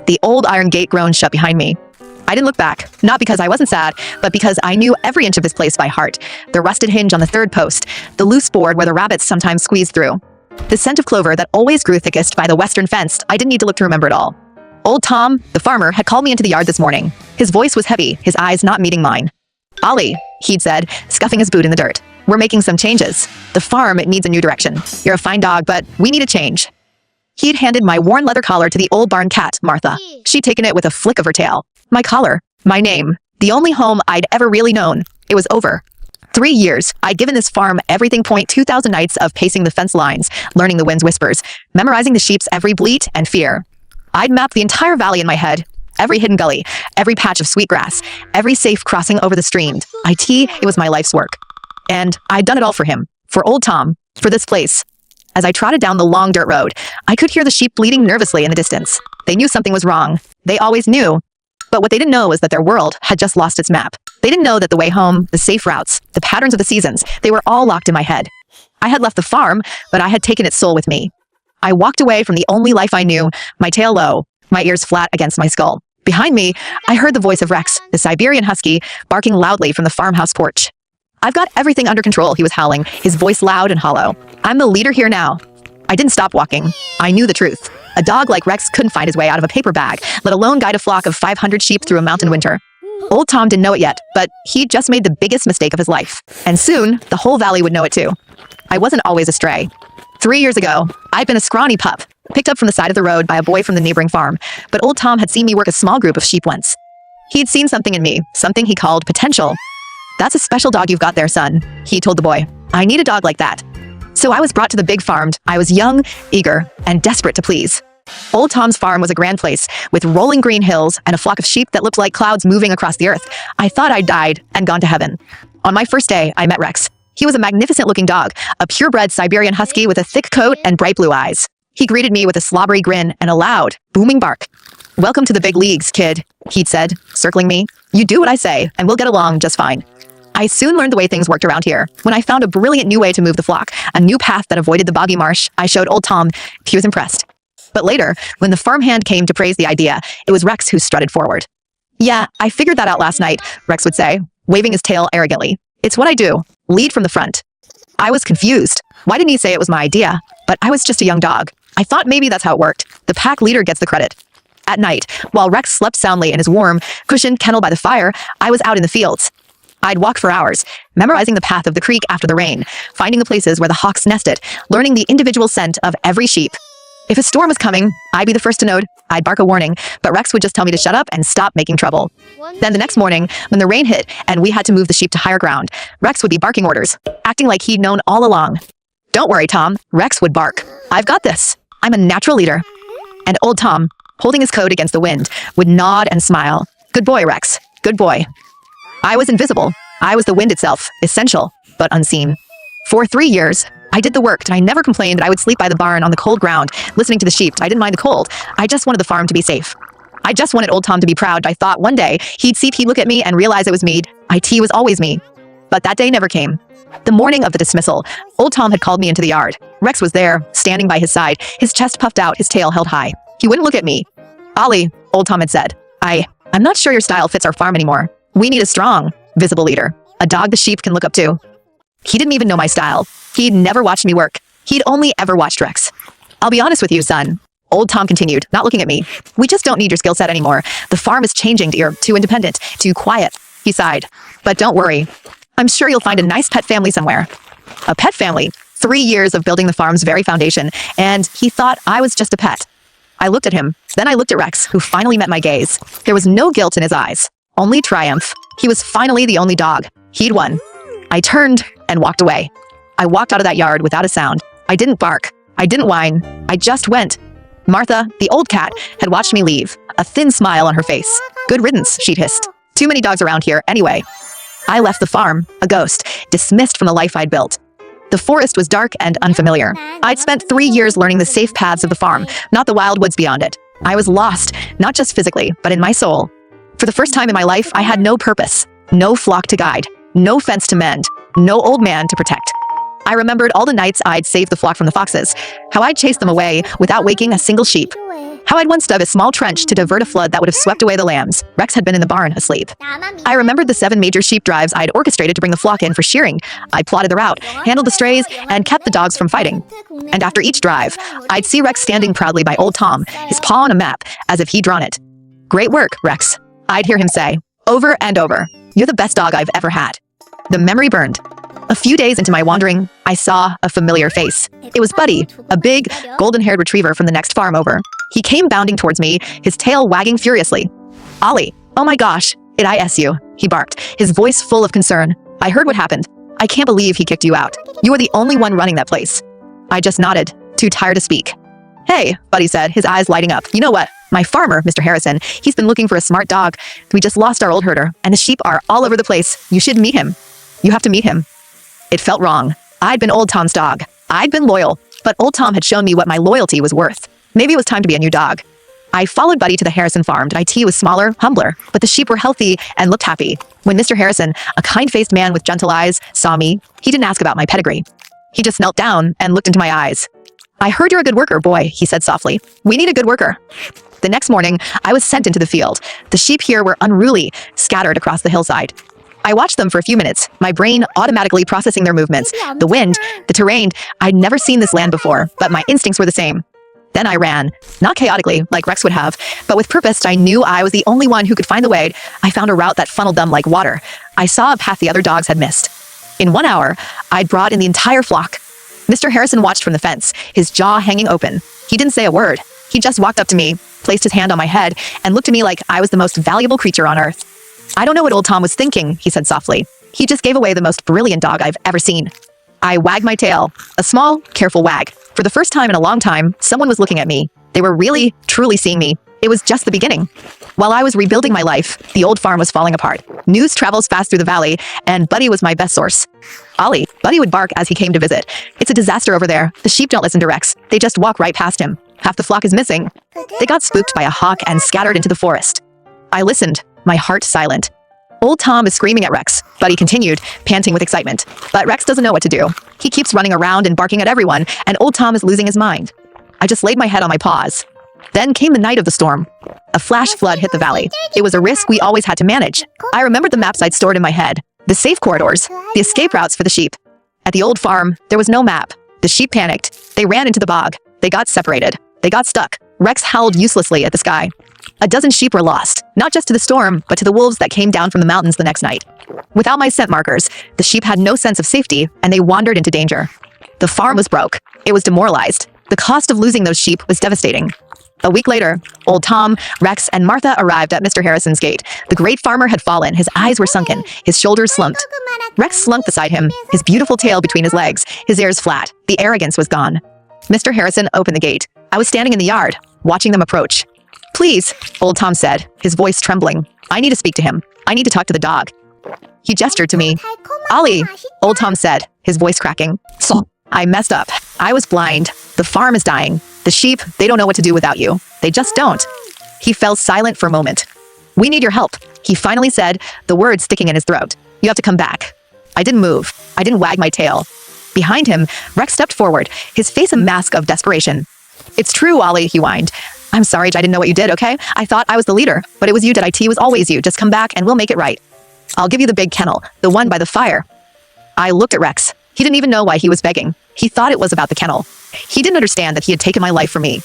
The old iron gate groaned shut behind me. I didn't look back, not because I wasn't sad, but because I knew every inch of this place by heart. The rusted hinge on the third post, the loose board where the rabbits sometimes squeezed through. The scent of clover that always grew thickest by the western fence. I didn't need to look to remember it all. Old Tom, the farmer, had called me into the yard this morning. His voice was heavy, his eyes not meeting mine. "Ollie," he'd said, scuffing his boot in the dirt. "We're making some changes. The farm, it needs a new direction. You're a fine dog, but we need a change." He'd handed my worn leather collar to the old barn cat, Martha. She'd taken it with a flick of her tail. My collar, my name, the only home I'd ever really known. It was over. 3 years, I'd given this farm everything. 2,000 nights of pacing the fence lines, learning the wind's whispers, memorizing the sheep's every bleat and fear. I'd mapped the entire valley in my head, every hidden gully, every patch of sweet grass, every safe crossing over the stream. It was my life's work. And I'd done it all for him, for old Tom, for this place. As I trotted down the long dirt road, I could hear the sheep bleating nervously in the distance. They knew something was wrong. They always knew. But what they didn't know was that their world had just lost its map. They didn't know that the way home, the safe routes, the patterns of the seasons, they were all locked in my head. I had left the farm, but I had taken its soul with me. I walked away from the only life I knew, my tail low, my ears flat against my skull. Behind me, I heard the voice of Rex, the Siberian husky, barking loudly from the farmhouse porch. "I've got everything under control," he was howling, his voice loud and hollow. "I'm the leader here now." I didn't stop walking. I knew the truth. A dog like Rex couldn't find his way out of a paper bag, let alone guide a flock of 500 sheep through a mountain winter. Old Tom didn't know it yet, but he'd just made the biggest mistake of his life. And soon, the whole valley would know it too. I wasn't always a stray. 3 years ago, I'd been a scrawny pup, picked up from the side of the road by a boy from the neighboring farm, but old Tom had seen me work a small group of sheep once. He'd seen something in me, something he called potential. "That's a special dog you've got there, son," he told the boy. "I need a dog like that." So I was brought to the big farm. I was young, eager, and desperate to please. Old Tom's farm was a grand place, with rolling green hills and a flock of sheep that looked like clouds moving across the earth. I thought I'd died and gone to heaven. On my first day, I met Rex. He was a magnificent-looking dog, a purebred Siberian husky with a thick coat and bright blue eyes. He greeted me with a slobbery grin and a loud, booming bark. "Welcome to the big leagues, kid," he'd said, circling me. "You do what I say, and we'll get along just fine." I soon learned the way things worked around here. When I found a brilliant new way to move the flock, a new path that avoided the boggy marsh, I showed old Tom. He was impressed. But later, when the farmhand came to praise the idea, it was Rex who strutted forward. "Yeah, I figured that out last night," Rex would say, waving his tail arrogantly. "It's what I do. Lead from the front." I was confused. Why didn't he say it was my idea? But I was just a young dog. I thought maybe that's how it worked. The pack leader gets the credit. At night, while Rex slept soundly in his warm, cushioned kennel by the fire, I was out in the fields. I'd walk for hours, memorizing the path of the creek after the rain, finding the places where the hawks nested, learning the individual scent of every sheep. If a storm was coming, I'd be the first to note. I'd bark a warning, but Rex would just tell me to shut up and stop making trouble. Then the next morning, when the rain hit and we had to move the sheep to higher ground, Rex would be barking orders, acting like he'd known all along. "Don't worry, Tom," Rex would bark. "I've got this. I'm a natural leader." And old Tom, holding his coat against the wind, would nod and smile. "Good boy, Rex. Good boy." I was invisible. I was the wind itself, essential, but unseen. For 3 years, I did the work, and I never complained that I would sleep by the barn on the cold ground, listening to the sheep. I didn't mind the cold. I just wanted the farm to be safe. I just wanted old Tom to be proud. I thought one day he'd look at me and realize it was me. It was always me. But that day never came. The morning of the dismissal, old Tom had called me into the yard. Rex was there, standing by his side, his chest puffed out, his tail held high. He wouldn't look at me. "Ollie," old Tom had said, I'm not sure your style fits our farm anymore. We need a strong, visible leader, a dog the sheep can look up to." He didn't even know my style. He'd never watched me work. He'd only ever watched Rex. "I'll be honest with you, son," old Tom continued, not looking at me. "We just don't need your skill set anymore. The farm is changing. You're too independent, too quiet." He sighed. "But don't worry. I'm sure you'll find a nice pet family somewhere." A pet family. 3 years of building the farm's very foundation, and he thought I was just a pet. I looked at him. Then I looked at Rex, who finally met my gaze. There was no guilt in his eyes, only triumph. He was finally the only dog. He'd won. I turned and walked away. I walked out of that yard without a sound. I didn't bark. I didn't whine. I just went. Martha, the old cat, had watched me leave, a thin smile on her face. "Good riddance," she'd hissed. "Too many dogs around here, anyway." I left the farm, a ghost, dismissed from the life I'd built. The forest was dark and unfamiliar. I'd spent 3 years learning the safe paths of the farm, not the wild woods beyond it. I was lost, not just physically, but in my soul. For the first time in my life, I had no purpose, no flock to guide, no fence to mend, no old man to protect. I remembered all the nights I'd saved the flock from the foxes, how I'd chased them away without waking a single sheep, how I'd once dug a small trench to divert a flood that would have swept away the lambs. Rex had been in the barn, asleep. I remembered the 7 major sheep drives I'd orchestrated to bring the flock in for shearing. I plotted the route, handled the strays, and kept the dogs from fighting. And after each drive, I'd see Rex standing proudly by old Tom, his paw on a map, as if he'd drawn it. "Great work, Rex," I'd hear him say, over and over. "You're the best dog I've ever had." The memory burned. A few days into my wandering, I saw a familiar face. It was Buddy, a big, golden-haired retriever from the next farm over. He came bounding towards me, his tail wagging furiously. "Ollie, oh my gosh, did I S you?" he barked, his voice full of concern. "I heard what happened. I can't believe he kicked you out. You were the only one running that place." I just nodded, too tired to speak. "Hey," Buddy said, his eyes lighting up. "You know what? My farmer, Mr. Harrison, he's been looking for a smart dog. We just lost our old herder, and the sheep are all over the place. You should meet him. You have to meet him." It felt wrong. I'd been old Tom's dog. I'd been loyal, but old Tom had shown me what my loyalty was worth. Maybe it was time to be a new dog. I followed Buddy to the Harrison farm. IT was smaller, humbler, but the sheep were healthy and looked happy. When Mr. Harrison, a kind-faced man with gentle eyes, saw me, he didn't ask about my pedigree. He just knelt down and looked into my eyes. "I heard you're a good worker, boy," he said softly. "We need a good worker." The next morning, I was sent into the field. The sheep here were unruly, scattered across the hillside. I watched them for a few minutes, my brain automatically processing their movements, the wind, the terrain. I'd never seen this land before, but my instincts were the same. Then I ran, not chaotically like Rex would have, but with purpose. I knew I was the only one who could find the way. I found a route that funneled them like water. I saw a path the other dogs had missed. In 1 hour, I'd brought in the entire flock. Mr. Harrison watched from the fence, his jaw hanging open. He didn't say a word. He just walked up to me, placed his hand on my head, and looked at me like I was the most valuable creature on earth. "I don't know what old Tom was thinking," he said softly. "He just gave away the most brilliant dog I've ever seen." I wagged my tail, a small, careful wag. For the first time in a long time, someone was looking at me. They were really, truly seeing me. It was just the beginning. While I was rebuilding my life, the old farm was falling apart. News travels fast through the valley, and Buddy was my best source. "Ollie," Buddy would bark as he came to visit. "It's a disaster over there. The sheep don't listen to Rex. They just walk right past him. Half the flock is missing. They got spooked by a hawk and scattered into the forest." I listened, my heart silent. "Old Tom is screaming at Rex," Buddy continued, panting with excitement. "But Rex doesn't know what to do. He keeps running around and barking at everyone, and old Tom is losing his mind." I just laid my head on my paws. Then came the night of the storm. A flash flood hit the valley. It was a risk we always had to manage. I remembered the maps I'd stored in my head, the safe corridors, the escape routes for the sheep. At the old farm, there was no map. The sheep panicked. They ran into the bog. They got separated. They got stuck. Rex howled uselessly at the sky. A dozen sheep were lost, not just to the storm, but to the wolves that came down from the mountains the next night. Without my scent markers, the sheep had no sense of safety, and they wandered into danger. The farm was broke. It was demoralized. The cost of losing those sheep was devastating. A week later, old Tom, Rex, and Martha arrived at Mr. Harrison's gate. The great farmer had fallen. His eyes were sunken. His shoulders slumped. Rex slunk beside him, his beautiful tail between his legs, his ears flat. The arrogance was gone. Mr. Harrison opened the gate. I was standing in the yard, watching them approach. "Please," old Tom said, his voice trembling. "I need to speak to him. I need to talk to the dog." He gestured to me. "Ollie," old Tom said, his voice cracking. "So, I messed up. I was blind. The farm is dying. The sheep, they don't know what to do without you. They just don't." He fell silent for a moment. "We need your help," he finally said, the words sticking in his throat. "You have to come back." I didn't move. I didn't wag my tail. Behind him, Rex stepped forward, his face a mask of desperation. "It's true, Ollie," he whined. "I'm sorry, I didn't know what you did, okay? I thought I was the leader, but it was you. It was always you. Just come back and we'll make it right. I'll give you the big kennel, the one by the fire." I looked at Rex. He didn't even know why he was begging. He thought it was about the kennel. He didn't understand that he had taken my life from me.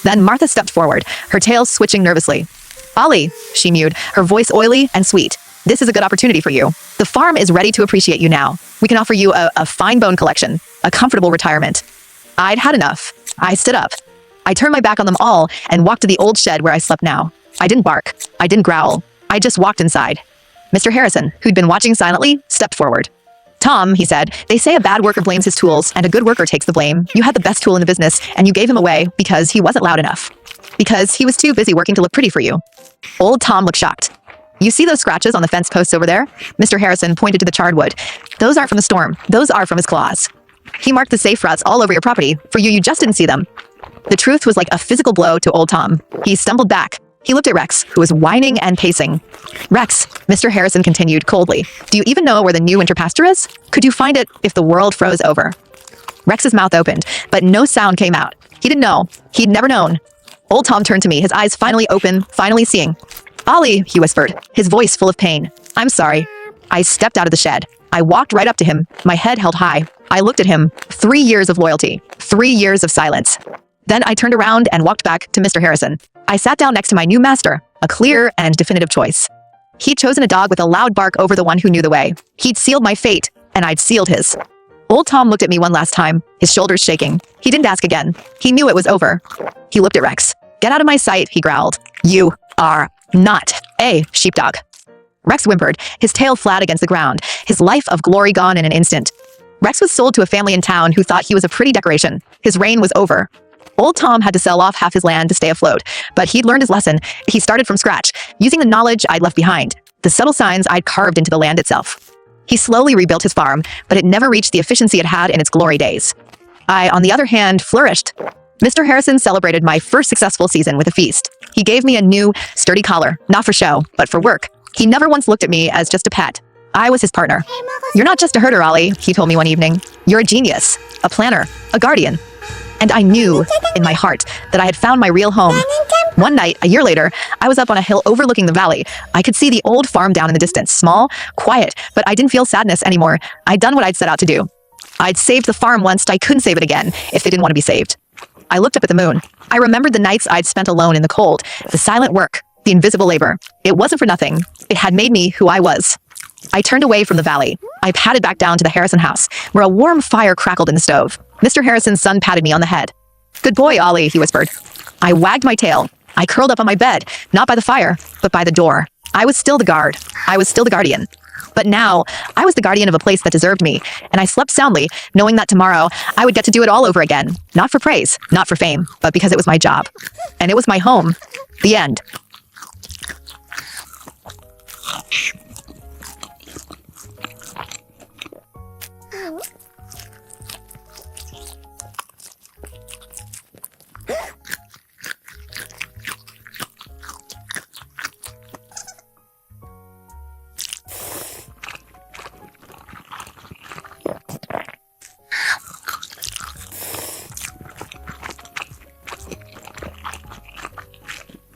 Then Martha stepped forward, her tail switching nervously. "Ollie," she mewed, her voice oily and sweet. "This is a good opportunity for you. The farm is ready to appreciate you now. We can offer you a fine bone collection, a comfortable retirement." I'd had enough. I stood up. I turned my back on them all and walked to the old shed where I slept now. I didn't bark. I didn't growl. I just walked inside. Mr. Harrison, who'd been watching silently, stepped forward. "Tom," he said, "they say a bad worker blames his tools and a good worker takes the blame. You had the best tool in the business and you gave him away because he wasn't loud enough. Because he was too busy working to look pretty for you." Old Tom looked shocked. "You see those scratches on the fence posts over there?" Mr. Harrison pointed to the charred wood. "Those aren't from the storm. Those are from his claws. He marked the safe routes all over your property. For you just didn't see them." The truth was like a physical blow to old Tom. He stumbled back. He looked at Rex, who was whining and pacing. "Rex," Mr. Harrison continued coldly, "do you even know where the new winter pasture is? Could you find it if the world froze over?" Rex's mouth opened, but no sound came out. He didn't know. He'd never known. Old Tom turned to me, his eyes finally open, finally seeing. "Ollie," he whispered, his voice full of pain. "I'm sorry." I stepped out of the shed. I walked right up to him, my head held high. I looked at him. 3 years of loyalty. 3 years of silence. Then I turned around and walked back to Mr. Harrison. I sat down next to my new master, a clear and definitive choice. He'd chosen a dog with a loud bark over the one who knew the way. He'd sealed my fate, and I'd sealed his. Old Tom looked at me one last time, his shoulders shaking. He didn't ask again. He knew it was over. He looked at Rex. "Get out of my sight," he growled. "You are not a sheepdog." Rex whimpered, his tail flat against the ground, his life of glory gone in an instant. Rex was sold to a family in town who thought he was a pretty decoration. His reign was over. Old Tom had to sell off half his land to stay afloat, but he'd learned his lesson. He started from scratch, using the knowledge I'd left behind, the subtle signs I'd carved into the land itself. He slowly rebuilt his farm, but it never reached the efficiency it had in its glory days. I, on the other hand, flourished. Mr. Harrison celebrated my first successful season with a feast. He gave me a new, sturdy collar, not for show, but for work. He never once looked at me as just a pet. I was his partner. "You're not just a herder, Ollie," he told me one evening. "You're a genius, a planner, a guardian." And I knew, in my heart, that I had found my real home. One night, a year later, I was up on a hill overlooking the valley. I could see the old farm down in the distance, small, quiet, but I didn't feel sadness anymore. I'd done what I'd set out to do. I'd saved the farm once, I couldn't save it again, if they didn't want to be saved. I looked up at the moon. I remembered the nights I'd spent alone in the cold, the silent work, the invisible labor. It wasn't for nothing. It had made me who I was. I turned away from the valley. I padded back down to the Harrison house, where a warm fire crackled in the stove. Mr. Harrison's son patted me on the head. "Good boy, Ollie," he whispered. I wagged my tail. I curled up on my bed, not by the fire, but by the door. I was still the guard. I was still the guardian. But now, I was the guardian of a place that deserved me, and I slept soundly, knowing that tomorrow, I would get to do it all over again. Not for praise, not for fame, but because it was my job. And it was my home. The end.